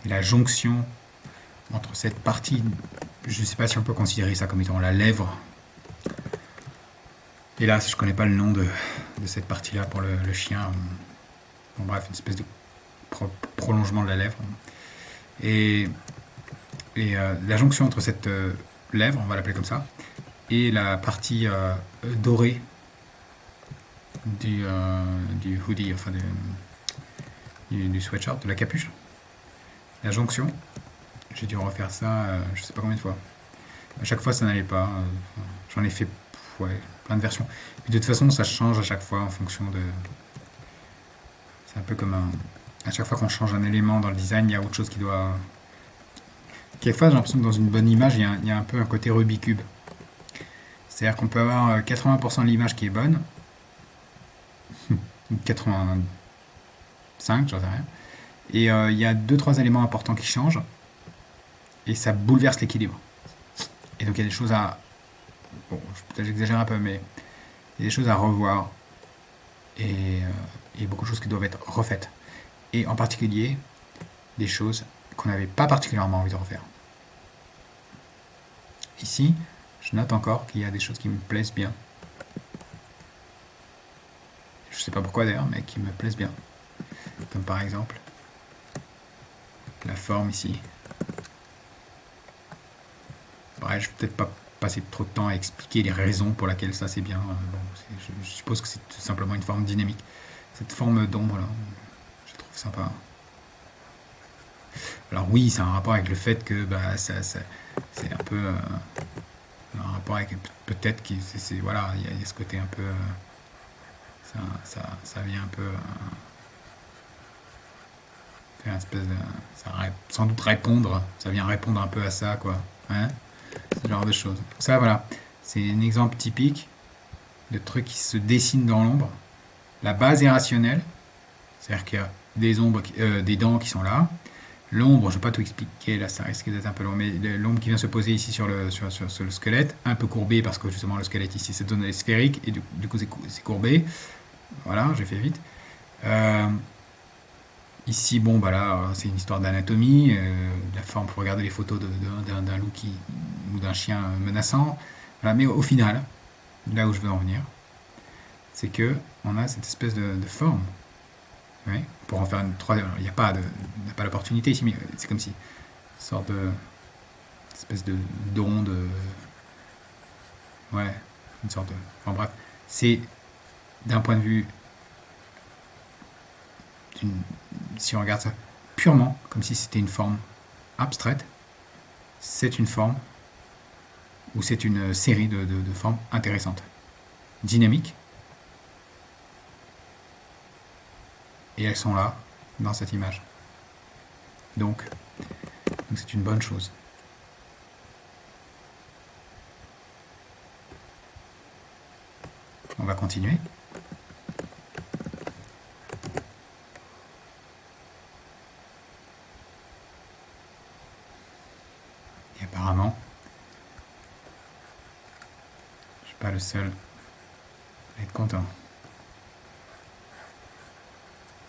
et la jonction entre cette partie, je ne sais pas si on peut considérer ça comme étant la lèvre. Hélas, je ne connais pas le nom de cette partie-là pour le chien. Bon, bref, une espèce de prolongement de la lèvre. Et, la jonction entre cette lèvre, on va l'appeler comme ça, et la partie dorée du hoodie, enfin du sweatshirt, de la capuche. La jonction, j'ai dû refaire ça je sais pas combien de fois. À chaque fois, ça n'allait pas. J'en ai fait ouais, plein de versions. Et de toute façon, ça change à chaque fois en fonction de. C'est un peu comme un. À chaque fois qu'on change un élément dans le design, il y a autre chose qui doit. Quelquefois, j'ai l'impression que dans une bonne image, il y a un peu un côté Rubik's Cube. C'est-à-dire qu'on peut avoir 80% de l'image qui est bonne, ou 85, j'en sais rien. Et il y a deux trois éléments importants qui changent, et ça bouleverse l'équilibre. Et donc il y a des choses à. Bon, peut-être j'exagère un peu, mais il y a des choses à revoir, et, beaucoup de choses qui doivent être refaites. Et en particulier, des choses qu'on n'avait pas particulièrement envie de refaire. Ici, je note encore qu'il y a des choses qui me plaisent bien. Je ne sais pas pourquoi d'ailleurs, mais qui me plaisent bien. Comme par exemple, la forme ici. Bref, je vais peut-être pas passer trop de temps à expliquer les raisons pour lesquelles ça c'est bien. Bon, je suppose que c'est tout simplement une forme dynamique. Cette forme d'ombre là, je trouve sympa. Alors oui, c'est un rapport avec le fait que bah, c'est un peu un rapport avec peut-être qu'il voilà, il y a ce côté un peu ça vient un peu faire une espèce de ça sans doute répondre, ça vient répondre un peu à ça quoi, hein, ce genre de choses. Ça voilà, c'est un exemple typique de trucs qui se dessinent dans l'ombre. La base est rationnelle, c'est-à-dire qu'il y a des ombres, des dents qui sont là. L'ombre, je ne vais pas tout expliquer, là ça risque d'être un peu long, mais l'ombre qui vient se poser ici sur sur le squelette, un peu courbé parce que justement le squelette ici cette zone est sphérique et du coup c'est courbé. Voilà, j'ai fait vite. Euh, Ici, bon, bah là, c'est une histoire d'anatomie, la forme pour regarder les photos d'un loup ou d'un chien menaçant. Voilà, mais au final, là où je veux en venir, c'est que on a cette espèce de forme. Ouais, pour en faire une troisième. Il n'y a pas l'opportunité ici, mais c'est comme si une sorte de espèce de d'onde, ouais, une sorte de. Enfin bref, c'est d'un point de vue si on regarde ça purement comme si c'était une forme abstraite, c'est une forme ou c'est une série de formes intéressantes, dynamiques, et elles sont là dans cette image. Donc c'est une bonne chose. On va continuer. Et apparemment, je ne suis pas le seul à être content.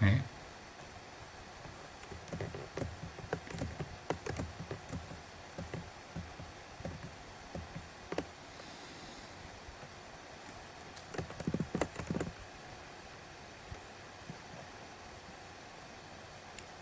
Mais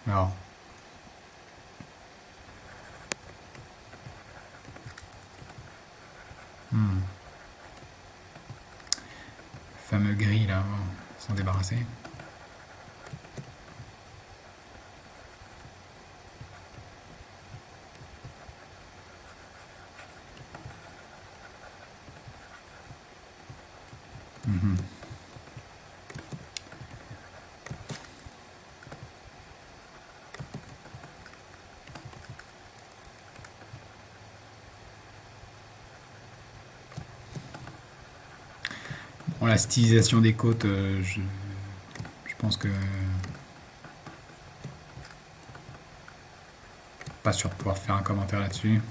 alors, hmm, le fameux gris là, on va s'en débarrasser. Mhm. Bon, la stylisation des côtes, je pense que pas sûr de pouvoir faire un commentaire là-dessus.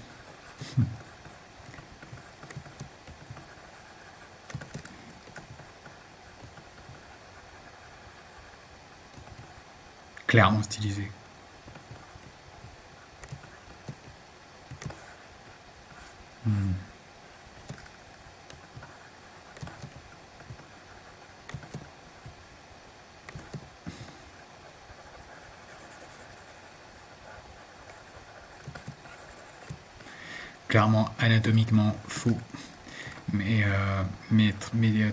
Clairement stylisé. Hmm. Clairement anatomiquement faux, mais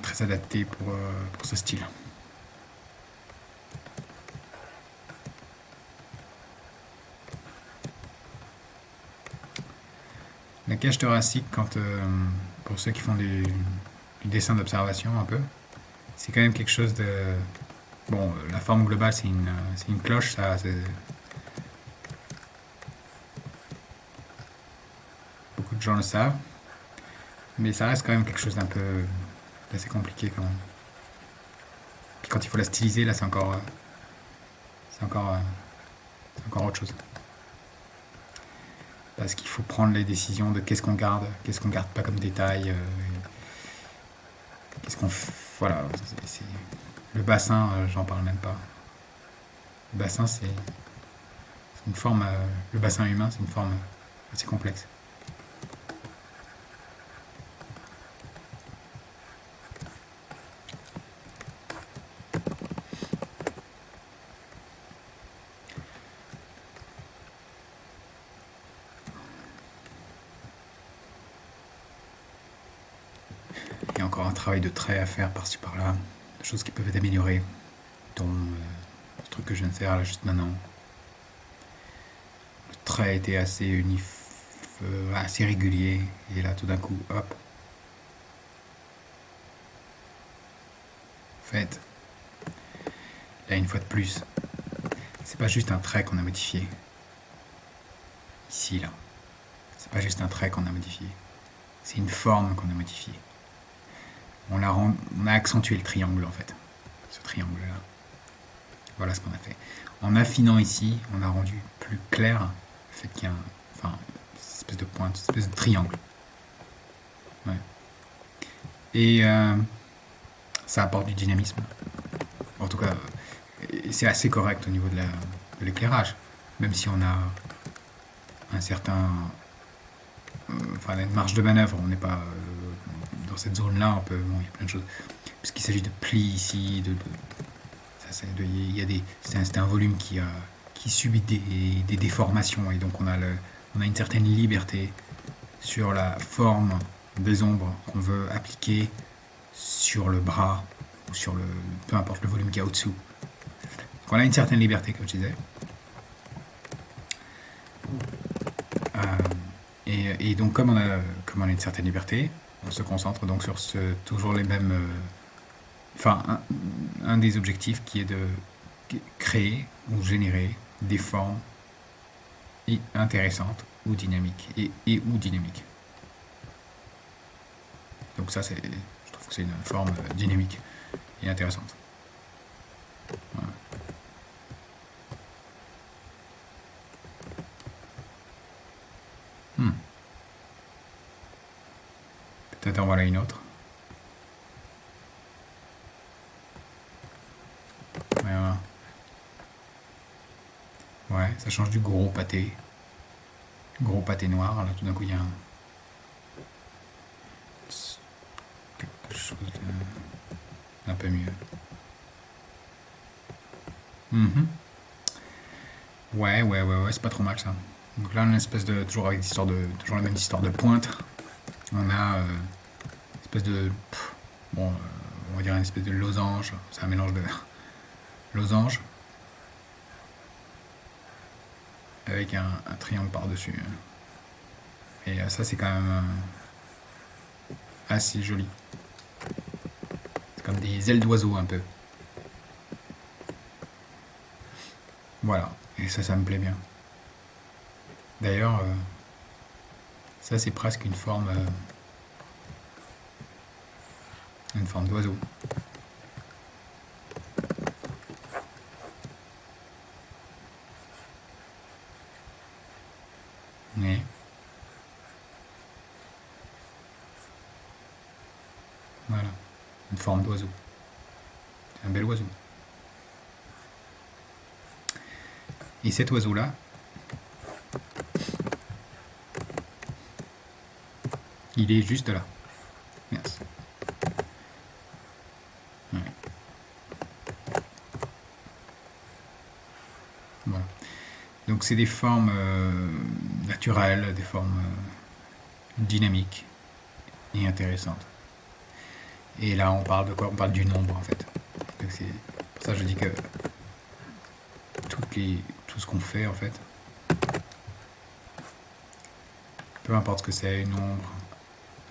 très adapté pour ce style. La cage thoracique, pour ceux qui font du dessin d'observation un peu, c'est quand même quelque chose de... Bon, la forme globale, c'est une cloche, ça, beaucoup de gens le savent, mais ça reste quand même quelque chose d'un peu assez compliqué quand même. Puis quand il faut la styliser, là, c'est encore, c'est encore autre chose. Parce qu'il faut prendre les décisions de qu'est-ce qu'on garde pas comme détail, qu'est-ce qu'on... Voilà, le bassin, j'en parle même pas. Le bassin, c'est une forme... le bassin humain, c'est une forme assez complexe. Il y a encore un travail de trait à faire par-ci par-là, des choses qui peuvent être améliorées, dont le truc que je viens de faire là juste maintenant. Le trait était assez régulier, et là tout d'un coup, hop. En fait, là une fois de plus, c'est pas juste un trait qu'on a modifié. Ici, là. C'est pas juste un trait qu'on a modifié. C'est une forme qu'on a modifiée. On a accentué le triangle en fait. Ce triangle là. Voilà ce qu'on a fait. En affinant ici, on a rendu plus clair le fait qu'il y a une espèce de pointe, une espèce de triangle. Ouais. Et ça apporte du dynamisme. En tout cas, c'est assez correct au niveau de l'éclairage. Même si on a un certain... une marge de manœuvre, on n'est pas dans cette zone-là, bon, il y a plein de choses. Puisqu'il s'agit de plis ici, c'est un volume qui subit des déformations, et donc on a une certaine liberté sur la forme des ombres qu'on veut appliquer sur le bras ou peu importe le volume qu'il y a au-dessous. Donc on a une certaine liberté, comme je disais. Et donc comme on a une certaine liberté, on se concentre donc sur toujours les mêmes... un des objectifs qui est de créer ou générer des formes intéressantes ou dynamiques et ou dynamiques. Donc ça, je trouve que c'est une forme dynamique et intéressante. Voilà. Peut-être en voilà une autre. Voilà. Ouais, ça change du gros pâté. Gros pâté noir, là tout d'un coup il y a quelque chose d'un peu mieux. Mm-hmm. Ouais, c'est pas trop mal ça. Donc là on a une espèce de... toujours la même histoire de pointe. On a une espèce de... bon, on va dire une espèce de losange. C'est un mélange de losange avec un triangle par-dessus. Et ça c'est quand même assez joli. C'est comme des ailes d'oiseau un peu. Voilà, et ça me plaît bien. D'ailleurs, ça c'est presque une forme d'oiseau. Mais voilà, une forme d'oiseau. C'est un bel oiseau. Et cet oiseau-là, Il est juste là. Merci. Ouais. Voilà. Donc c'est des formes naturelles, des formes dynamiques et intéressantes. Et là, on parle de quoi? On parle du nombre, en fait. Donc c'est pour ça que je dis que tout ce qu'on fait, en fait, peu importe ce que c'est, une ombre,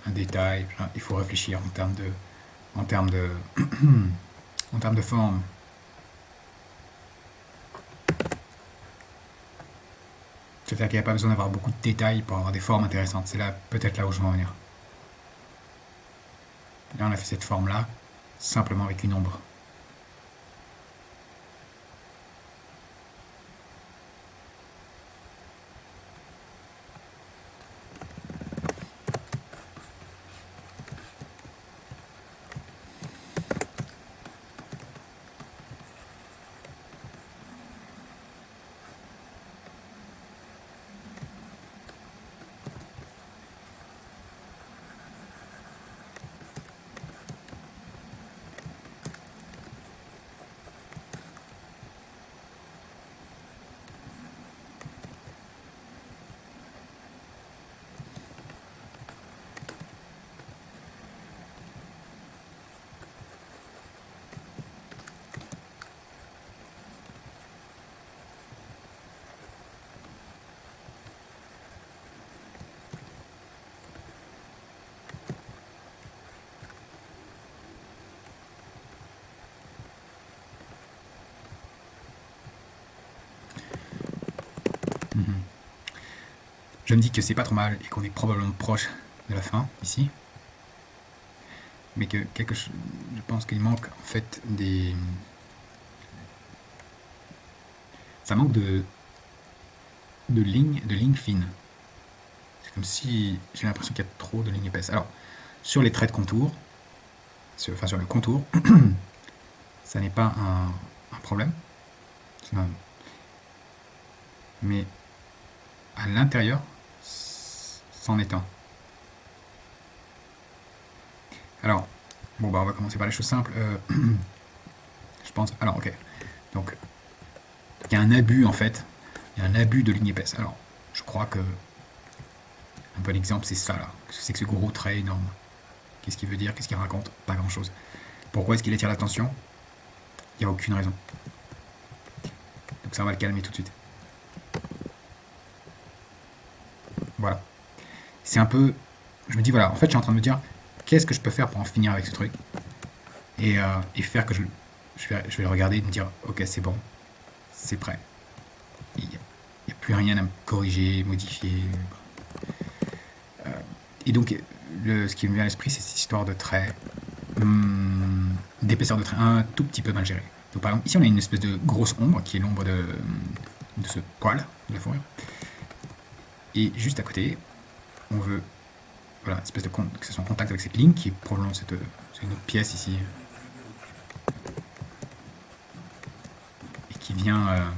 un détail, il faut réfléchir en termes de, en termes de forme. C'est-à-dire qu'il n'y a pas besoin d'avoir beaucoup de détails pour avoir des formes intéressantes. C'est là, peut-être là où je veux en venir. Là, on a fait cette forme-là, simplement avec une ombre. Je me dis que c'est pas trop mal et qu'on est probablement proche de la fin ici, mais que je pense qu'il manque en fait ça manque de lignes fines. C'est comme si j'ai l'impression qu'il y a trop de lignes épaisses. Alors sur les traits de contour, sur le contour, ça n'est pas un problème, mais à l'intérieur, c'en est un. Alors, bon bah on va commencer par les choses simples. Je pense. Alors ok. Donc il y a un abus en fait. Il y a un abus de ligne épaisse. Alors, je crois que un bon exemple c'est ça là. Qu'est-ce que c'est que ce gros trait énorme? Qu'est-ce qu'il veut dire? Qu'est-ce qu'il raconte? Pas grand chose. Pourquoi est-ce qu'il attire l'attention? Il n'y a aucune raison. Donc ça on va le calmer tout de suite. Voilà. C'est un peu. Je me dis voilà, en fait je suis en train de me dire qu'est-ce que je peux faire pour en finir avec ce truc et faire que je vais le regarder et me dire ok c'est bon, c'est prêt. Il n'y a plus rien à me corriger, modifier. Et donc ce qui me vient à l'esprit c'est cette histoire de trait, d'épaisseur de trait un tout petit peu mal géré. Donc par exemple ici on a une espèce de grosse ombre qui est l'ombre de ce poil de la fourrure. Et juste à côté, on veut voilà, espèce de que ce soit en contact avec cette ligne qui est probablement c'est une autre pièce ici et qui vient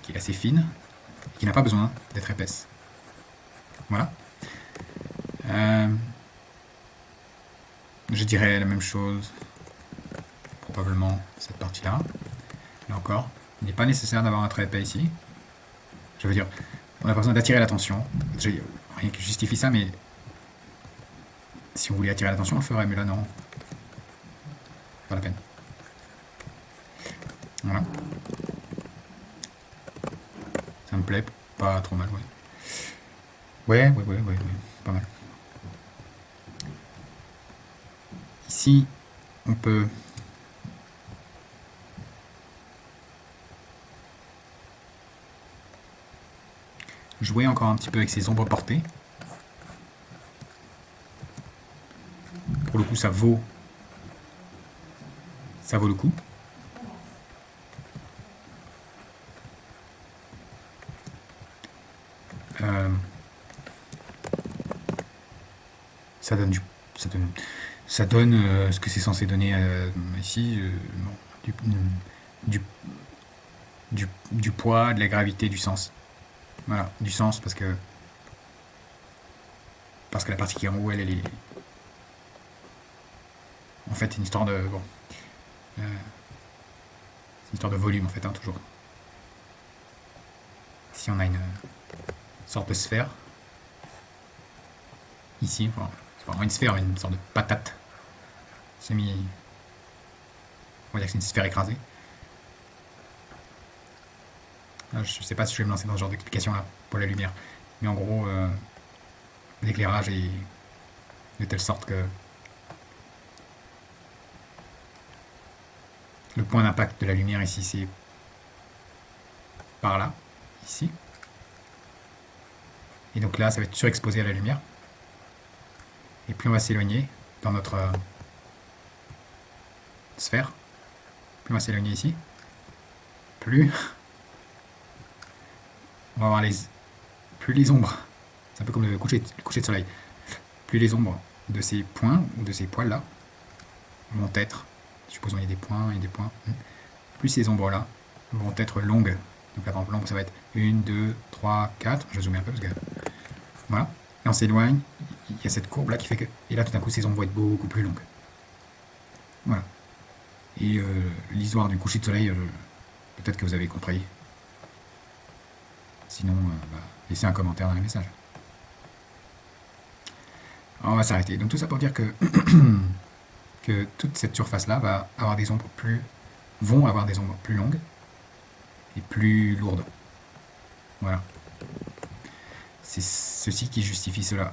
qui est assez fine et qui n'a pas besoin d'être épaisse. Voilà. Je dirais la même chose probablement cette partie-là. Là encore, il n'est pas nécessaire d'avoir un trait épais ici. Je veux dire, on n'a pas besoin d'attirer l'attention. Rien qui justifie ça, mais si on voulait attirer l'attention, on le ferait, mais là non. Pas la peine. Voilà. Ça me plaît, pas trop mal, ouais. Ouais, pas mal. Ici, on peut jouer encore un petit peu avec ces ombres portées. Pour le coup, ça vaut le coup. Ça donne ça donne ce que c'est censé donner ici, du, du poids, de la gravité, du sens. Voilà, du sens parce que parce que la partie qui est en haut, elle est... En fait, c'est une histoire de... Bon. C'est une histoire de volume, en fait, hein, toujours. Ici, on a une sorte de sphère. Ici, enfin, c'est pas vraiment une sphère, mais une sorte de patate. Semi... On va dire que c'est une sphère écrasée. Je sais pas si je vais me lancer dans ce genre d'explication là pour la lumière. Mais en gros, l'éclairage est de telle sorte que le point d'impact de la lumière ici, c'est par là, ici. Et donc là, ça va être surexposé à la lumière. Et plus on va s'éloigner dans notre sphère, plus on va s'éloigner ici, plus on va avoir plus les ombres. C'est un peu comme le coucher de soleil. Plus les ombres de ces points ou de ces poils-là vont être, supposons il y a des points et des points, plus ces ombres-là vont être longues. Donc là, par exemple, l'ombre, ça va être 1, 2, 3, 4. Je zoome un peu parce que... Voilà. Et on s'éloigne. Il y a cette courbe-là qui fait que... Et là, tout d'un coup, ces ombres vont être beaucoup plus longues. Voilà. Et l'histoire du coucher de soleil, peut-être que vous avez compris. Sinon, laissez un commentaire dans les messages. Alors, on va s'arrêter. Donc tout ça pour dire que, que toute cette surface-là va avoir des ombres vont avoir des ombres plus longues et plus lourdes. Voilà. C'est ceci qui justifie cela.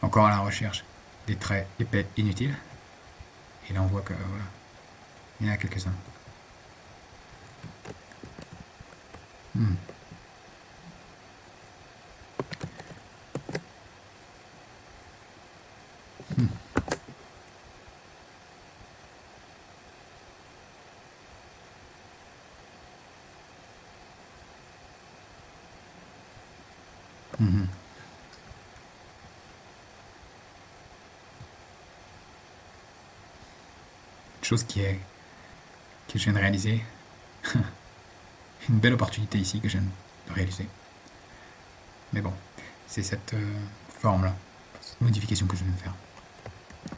Encore à la recherche des traits épais inutiles. Et là on voit que voilà, il y en a quelques-uns. Chose que je viens de réaliser. Une belle opportunité ici que je viens de réaliser. Mais bon, c'est cette forme-là, cette modification que je viens de faire.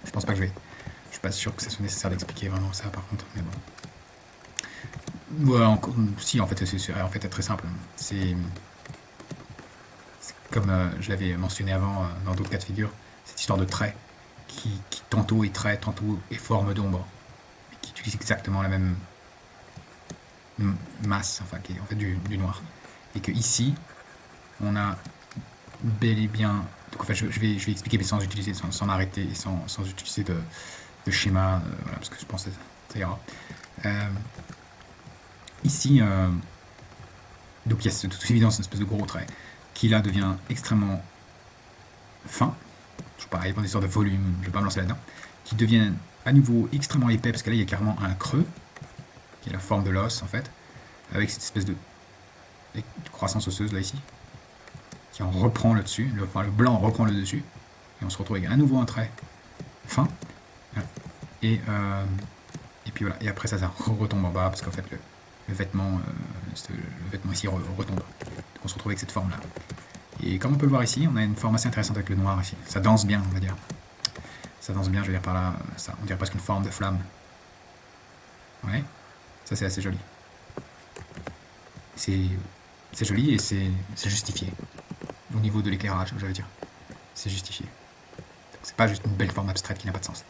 Je pense pas que je suis pas sûr que ça soit nécessaire d'expliquer vraiment ça par contre, mais bon. Ouais, si, en fait, c'est très simple. C'est comme je l'avais mentionné avant dans d'autres cas de figure, cette histoire de trait qui tantôt est trait, tantôt est forme d'ombre, et qui utilise exactement la même masse, enfin qui est en fait du noir. Et que ici, on a bel et bien... Donc en fait, je vais expliquer, mais sans utiliser, sans arrêter, et sans utiliser de schéma, voilà, parce que je pense que ça ira. Ici, donc il y a de toute évidence une espèce de gros trait qui là devient extrêmement fin. Je sais pas, il y a une histoire de volume, je vais pas me lancer là-dedans. Qui devient à nouveau extrêmement épais, parce que là il y a carrément un creux, qui est la forme de l'os en fait, avec cette espèce de croissance osseuse là ici, qui en reprend le dessus, le blanc reprend le dessus, et on se retrouve avec à nouveau un trait fin. Et puis voilà, et après ça retombe en bas, parce qu'en fait le vêtement ici retombe. Donc on se retrouve avec cette forme là. Et comme on peut le voir ici, on a une forme assez intéressante avec le noir ici. Ça danse bien, on va dire. Ça danse bien, je veux dire par là, ça, on dirait presque une forme de flamme. Ouais, ça c'est assez joli. C'est joli et c'est justifié. Au niveau de l'éclairage, je veux dire. C'est justifié. C'est pas juste une belle forme abstraite qui n'a pas de sens.